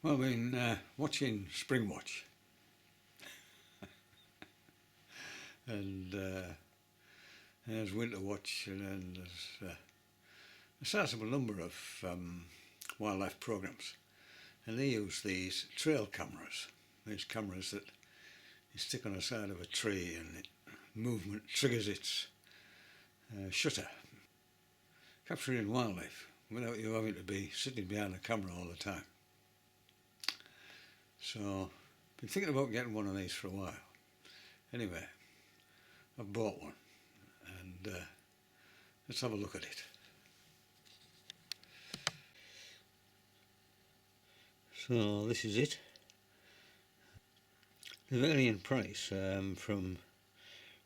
Well, I've been watching Springwatch, and there's Winter Watch, and then there's a sizable number of wildlife programs, and they use these trail cameras. These cameras that you stick on the side of a tree, and movement triggers its shutter, capturing wildlife without you having to be sitting behind the camera all the time. So, I've been thinking about getting one of these for a while. Anyway, I've bought one, and let's have a look at it. So this is it. They vary in price from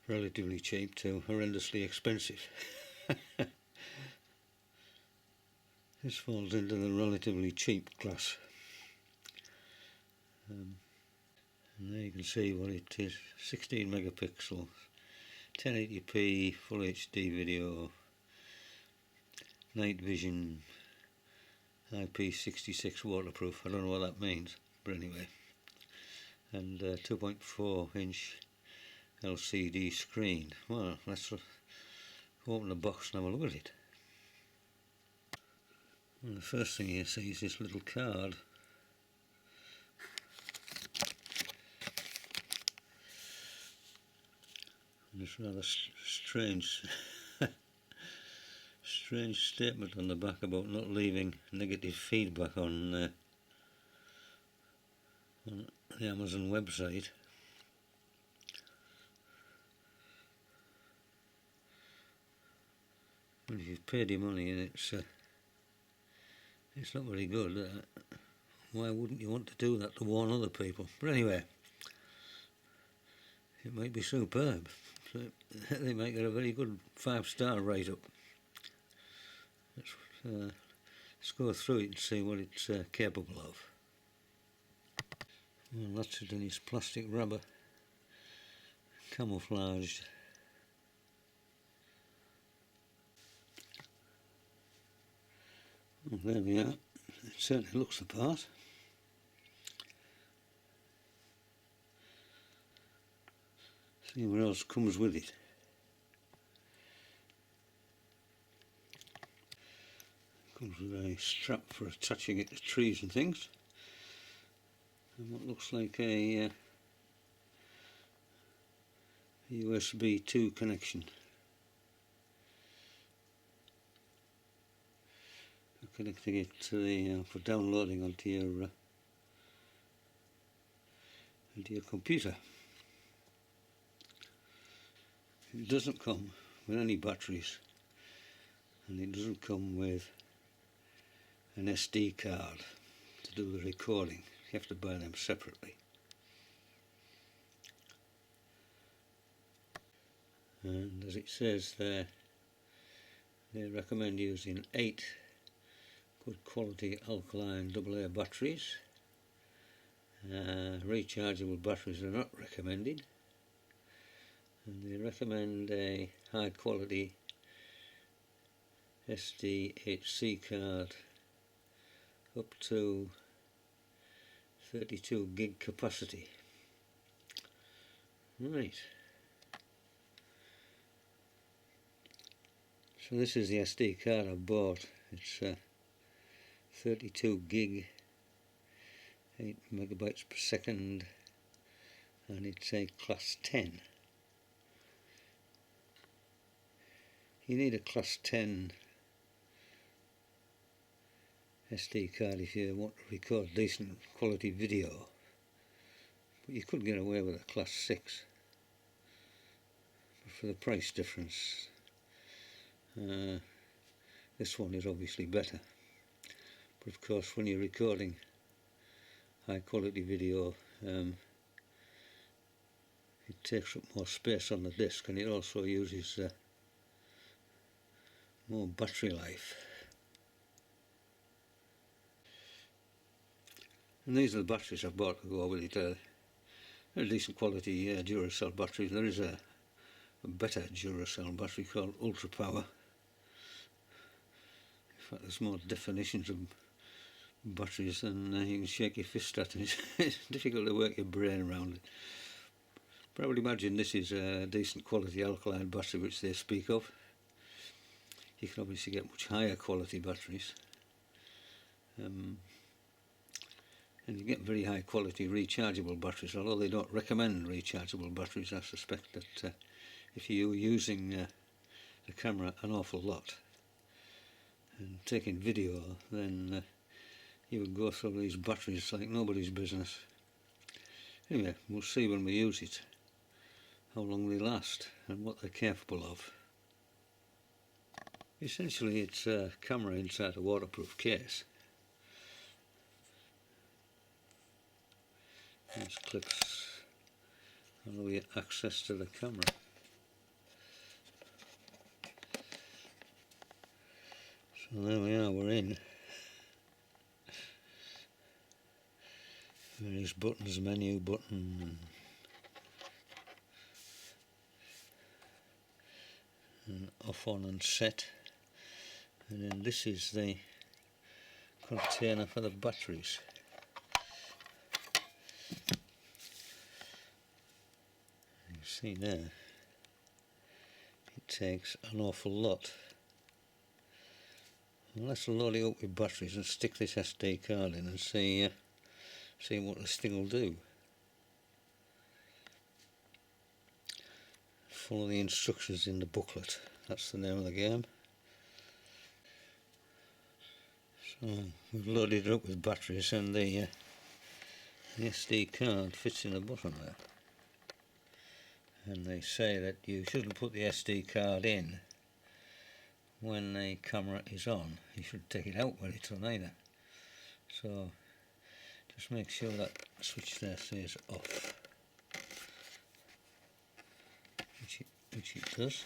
relatively cheap to horrendously expensive. This falls into the relatively cheap class. And there you can see what it is: 16 megapixels, 1080p, full HD video, night vision, IP66 waterproof. I don't know what that means, but anyway. And 2.4 inch LCD screen. Well, let's open the box and have a look at it. And the first thing you see is this little card. And this rather strange statement on the back about not leaving negative feedback on the Amazon website. Well, if you've paid your money and it's not very good, why wouldn't you want to do that to warn other people? But anyway, it might be superb. So they might get a very good 5-star write-up. Let's go through it and see what it's capable of. Well, that's it in its plastic rubber, camouflaged. Well, there we are. It certainly looks the part. See what else comes with it. Comes with a strap for attaching it to trees and things, and what looks like a USB 2 connection for connecting it to the for downloading onto your computer. It doesn't come with any batteries, and it doesn't come with an SD card to do the recording. You have to buy them separately. And as it says there, they recommend using 8 good quality alkaline AA batteries. Rechargeable batteries are not recommended, and they recommend a high quality SDHC card up to 32 gig capacity. Right. So this is the SD card I bought. It's 32 gig, 8 megabytes per second, and it's a class 10. You need a class 10 SD card if you want to record decent quality video, but you could get away with a class 6. But for the price difference, this one is obviously better. But of course, when you're recording high quality video, it takes up more space on the disc, and it also uses more battery life. And these are the batteries I've bought to go with it. They're decent quality Duracell batteries. There is a better Duracell battery called Ultra Power. In fact, there's more definitions of batteries than you can shake your fist at, and it's difficult to work your brain around it. But I would imagine this is a decent quality alkaline battery which they speak of. You can obviously get much higher quality batteries, and you get very high quality rechargeable batteries, although they don't recommend rechargeable batteries. I suspect that if you're using the camera an awful lot and taking video, then you would go through these batteries like nobody's business. Anyway, we'll see when we use it how long they last and what they're capable of. Essentially it's a camera inside a waterproof case. These clips allow you access to the camera. So there we are, we're in. Various buttons, menu button, and off, on and set. And then this is the container for the batteries. You see there, it takes an awful lot. Well, let's load it up with batteries and stick this SD card in and see what this thing will do. Follow the instructions in the booklet, that's the name of the game. So we've loaded it up with batteries, and the SD card fits in the bottom there. And they say that you shouldn't put the SD card in when the camera is on. You should take it out when it's on either. So just make sure that switch there stays off, which it does.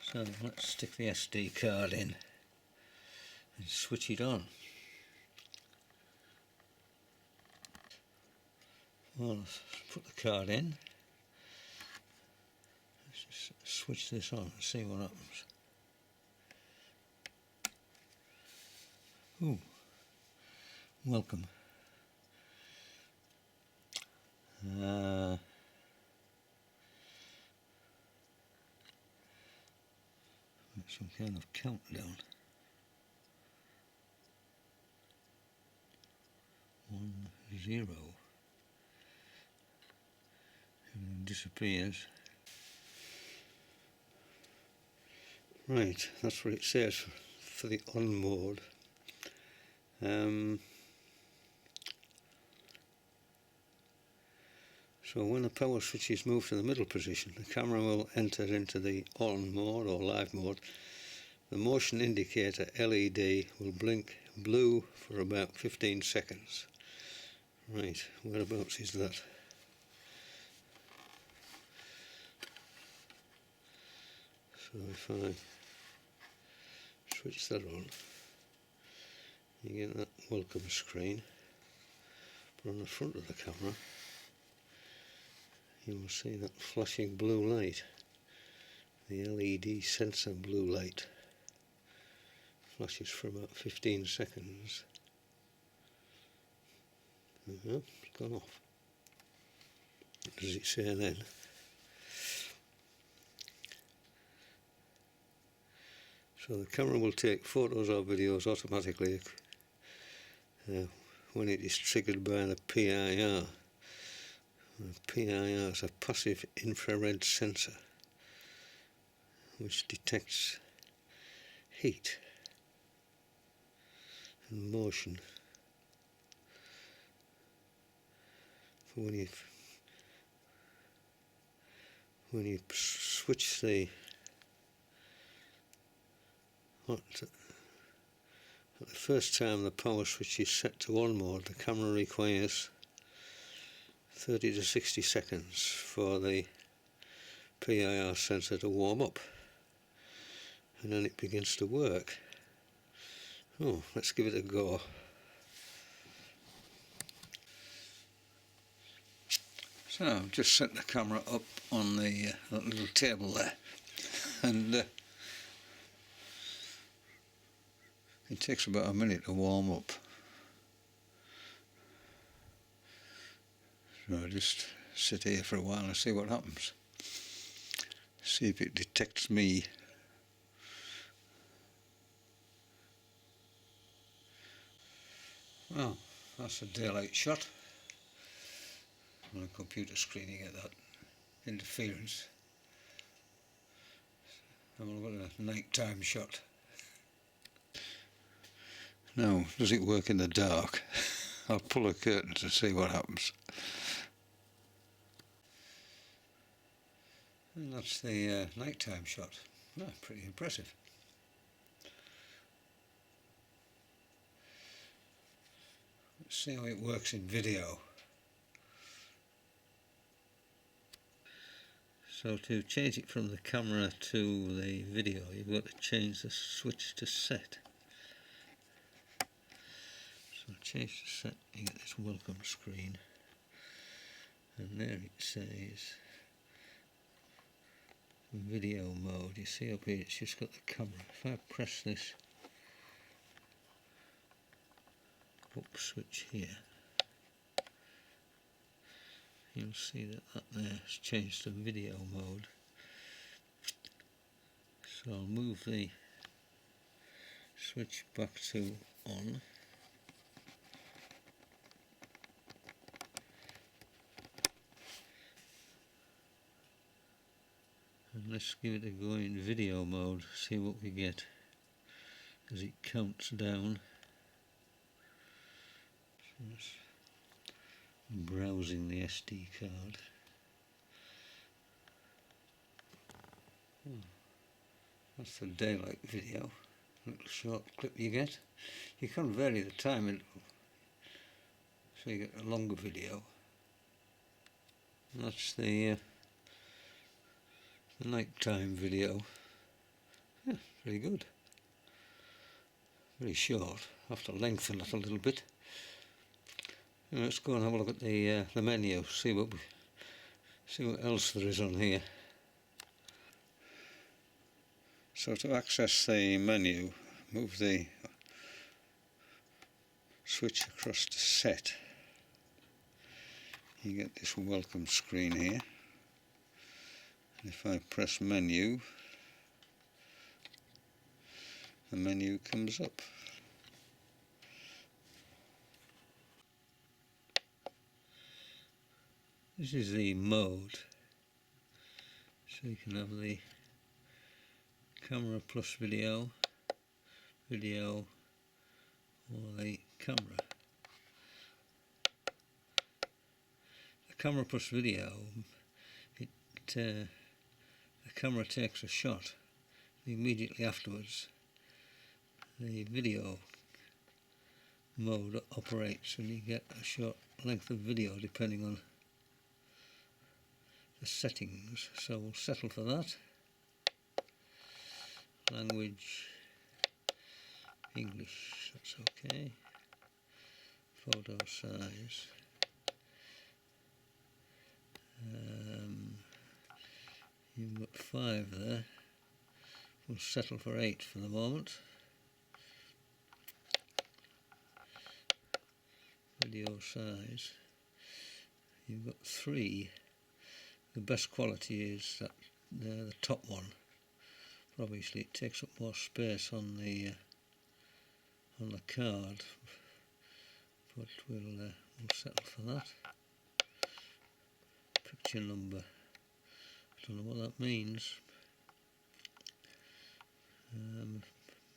So let's stick the SD card in and switch it on. Well, let's put the card in. Let's just switch this on and see what happens. Ooh, welcome. Some kind of countdown. 1, 0. Everything disappears. Right, that's what it says for the on mode. So when the power switch is moved to the middle position, the camera will enter into the on mode or live mode. The motion indicator LED will blink blue for about 15 seconds. Right, whereabouts is that? So if I switch that on, you get that welcome screen, but on the front of the camera you will see that flashing blue light, the LED sensor blue light, flashes for about 15 seconds. It's gone off. What does it say then? So the camera will take photos or videos automatically when it is triggered by the PIR. The PIR is a passive infrared sensor which detects heat and motion. For when you switch the at the first time the power switch is set to on mode, the camera requires 30 to 60 seconds for the PIR sensor to warm up, and then it begins to work. Oh, let's give it a go. So I've just set the camera up on the that little table there, and it takes about a minute to warm up. So I'll just sit here for a while and see what happens. See if it detects me. Well, that's a daylight shot. On a computer screen you get that interference. I'm going to look at a nighttime shot. Now, does it work in the dark? I'll pull a curtain to see what happens. And that's the nighttime shot. Oh, pretty impressive. Let's see how it works in video. So to change it from the camera to the video, you've got to change the switch to set. So change to set, you get this welcome screen, and there it says video mode. You see up here it's just got the camera. If I press this up switch here, you'll see that there has changed to video mode. So I'll move the switch back to on. And let's give it a go in video mode, see what we get as it counts down. So just browsing the SD card. That's the daylight video, a little short clip you get. You can vary the time a little, so you get a longer video. And that's the nighttime video. Yeah, very good. Very short. I have to lengthen it a little bit. And let's go and have a look at the menu. See what else there is on here. So to access the menu, move the switch across to set. You get this welcome screen here. If I press menu, the menu comes up. This is the mode, so you can have the camera plus video, video, or the camera. The camera plus video, the camera takes a shot. Immediately afterwards, the video mode operates and you get a short length of video depending on the settings. So we'll settle for that. Language, English, that's okay. Photo size. You've got 5 there. We'll settle for 8 for the moment. Video size. You've got 3. The best quality is that the top one. But obviously it takes up more space on the card. But we'll settle for that. Picture number. I don't know what that means.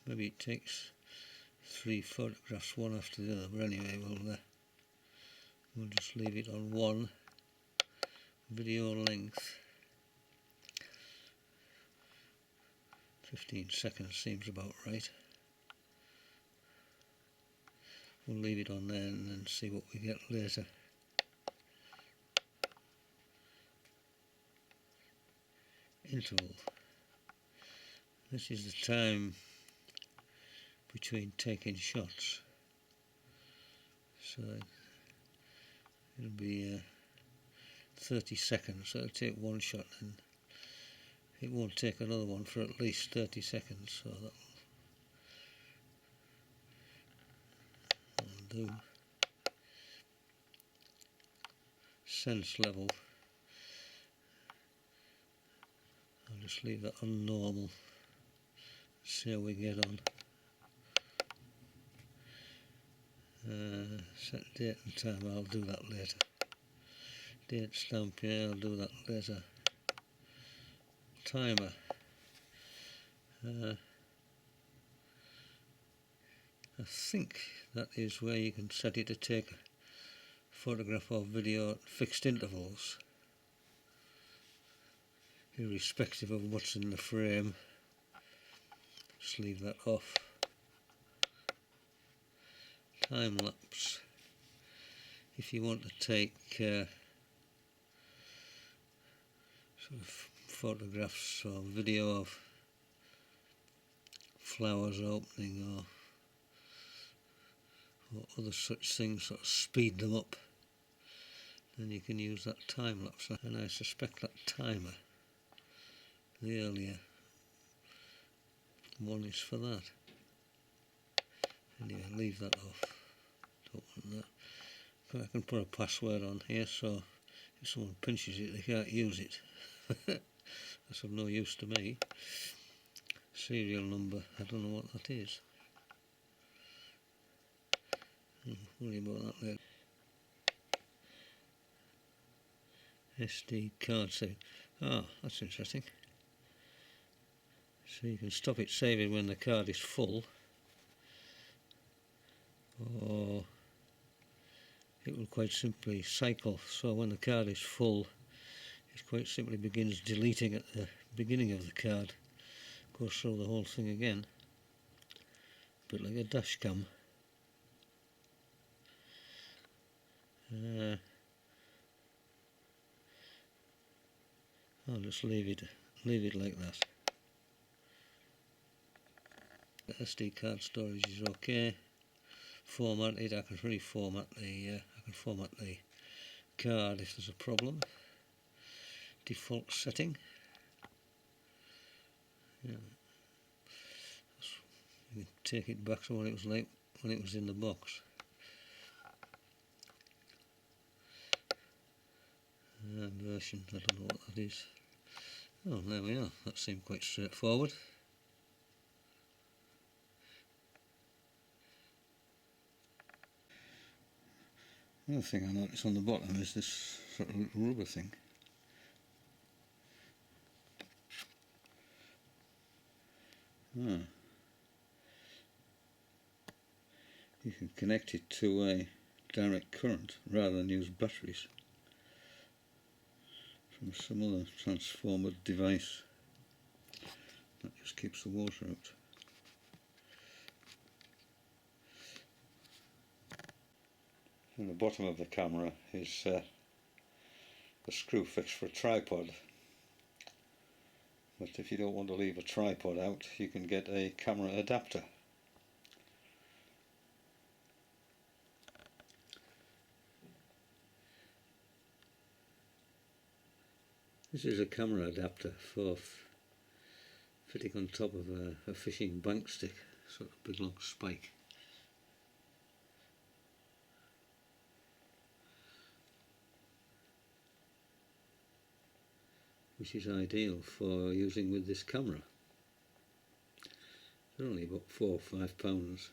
Maybe it takes 3 photographs one after the other, but anyway we'll just leave it on 1. Video length 15 seconds seems about right. We'll leave it on there and then see what we get later. Interval. This is the time between taking shots. So it'll be 30 seconds. So it'll take one shot and it won't take another one for at least 30 seconds. So that'll do. sense level. I'll just leave that on normal, see how we get on. Set date and time, I'll do that later. Date stamp, yeah, I'll do that later. Timer. I think that is where you can set it to take a photograph or video at fixed intervals, irrespective of what's in the frame. Just leave that off. Time lapse. If you want to take sort of photographs or video of flowers opening or other such things, sort of speed them up, then you can use that time lapse. And I suspect that timer, the earlier one, is for that. Anyway, leave that off. Don't want that. I can put a password on here, so if someone pinches it they can't use it. That's of no use to me. Serial number, I don't know what that is. Worry about that later. SD card save. Ah, that's interesting. So you can stop it saving when the card is full, or it will quite simply cycle, so when the card is full it quite simply begins deleting at the beginning of the card, goes through the whole thing again, a bit like a dash cam. I'll just leave it like that. The SD card storage is okay. Format it. I can reformat the card if there's a problem. Default setting. Yeah. You can take it back to what it was like when it was in the box. Version, I don't know what that is. Oh, there we are. That seemed quite straightforward. Another thing I noticed on the bottom is this sort of rubber thing. You can connect it to a direct current rather than use batteries from some other transformer device. That just keeps the water out. In the bottom of the camera is a screw fix for a tripod, but if you don't want to leave a tripod out, you can get a camera adapter. This is a camera adapter for fitting on top of a fishing bank stick, sort of big long spike. Which is ideal for using with this camera. They're only about £4 or £5.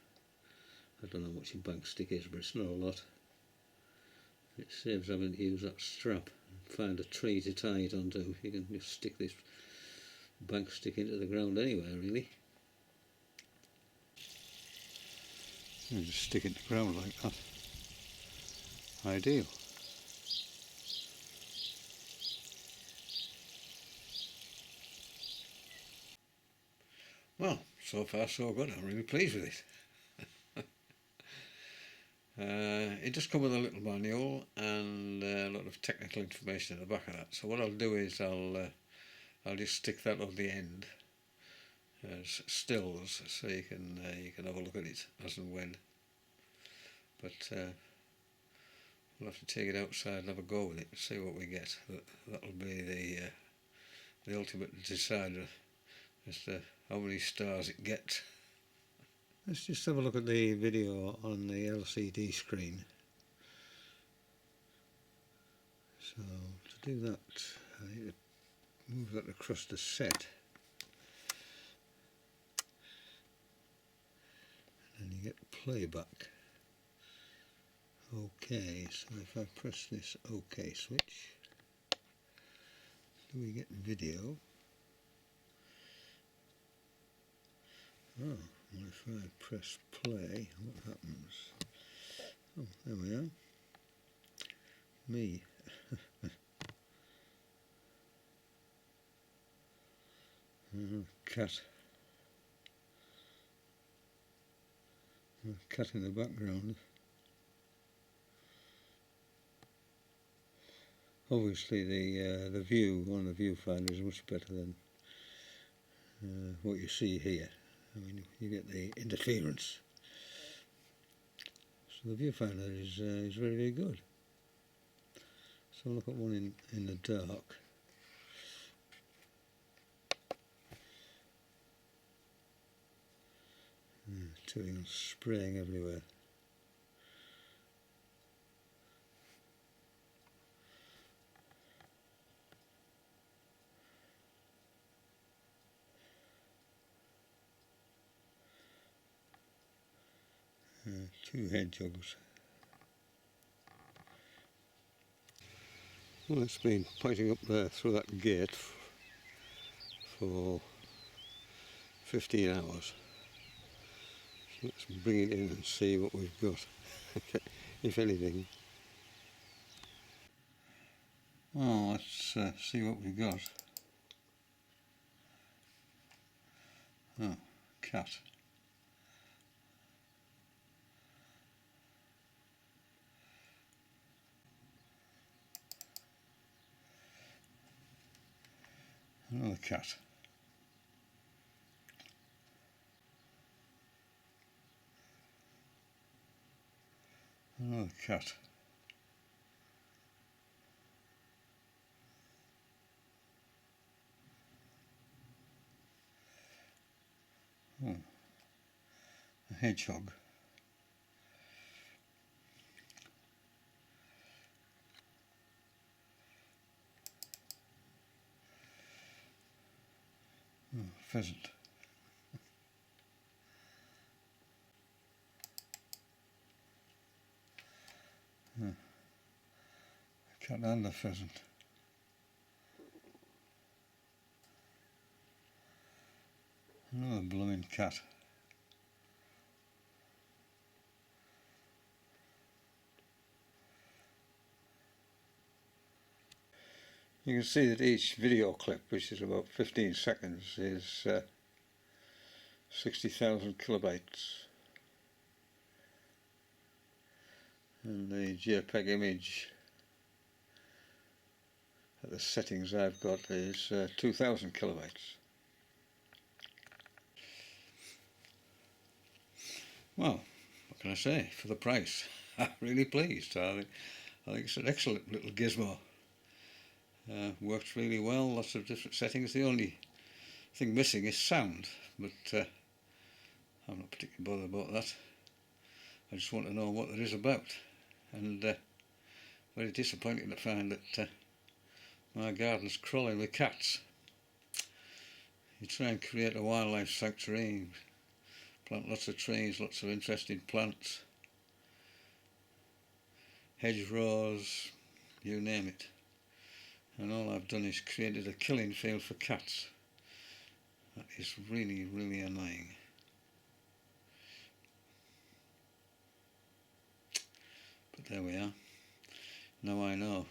I don't know how much a bank stick is, but it's not a lot. It saves having to use that strap and find a tree to tie it onto. You can just stick this bank stick into the ground anywhere, really. You just stick it in the ground like that. Ideal. Well, so far so good. I'm really pleased with it. It does come with a little manual and a lot of technical information at the back of that. So what I'll do is I'll just stick that on the end as stills, so you can have a look at it as and when. But we'll have to take it outside and have a go with it and see what we get. That'll be the ultimate decider as to how many stars it gets. Let's just have a look at the video on the LCD screen. So to do that, I need to move that across the set, and you get playback. OK, so if I press this OK switch, do we get video? Oh, well, if I press play, what happens? Oh, there we are. Me. Cat. Cat in the background. Obviously the view on the viewfinder is much better than what you see here. I mean, you get the interference. So the viewfinder is very, very good. So look at one in the dark. Doing spraying everywhere. Two hedgehogs. Well, it's been pointing up there through that gate for 15 hours. So let's bring it in and see what we've got, if anything. Well, let's see what we've got. Oh, cat. Another cat. Another cat. Oh, a hedgehog. Oh, pheasant. Oh, cat and a pheasant. Another blooming cat. You can see that each video clip, which is about 15 seconds, is 60,000 kilobytes. And the JPEG image at the settings I've got is 2,000 kilobytes. Well, what can I say? For the price, I'm really pleased. I think it's an excellent little gizmo. Works really well, lots of different settings. The only thing missing is sound, but I'm not particularly bothered about that. I just want to know what it is about, and very disappointing to find that my garden's crawling with cats. You try and create a wildlife sanctuary, plant lots of trees, lots of interesting plants, hedgerows, you name it, and all I've done is created a killing field for cats. That is really, really annoying. But there we are. Now I know.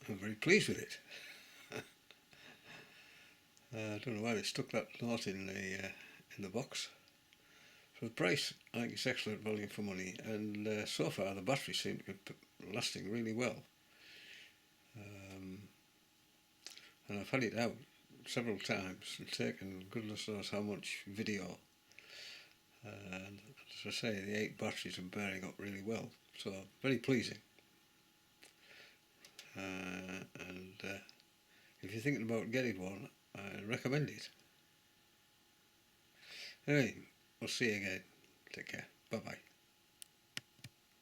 I'm very pleased with it. I don't know why they stuck that lot in the box. For the price, I think it's excellent value for money, and so far the batteries seem to be lasting really well. And I've had it out several times and taken goodness knows how much video. And as I say, the 8 batteries are bearing up really well, so very pleasing. And if you're thinking about getting one, I recommend it. Anyway, we'll see you again. Take care. Bye bye.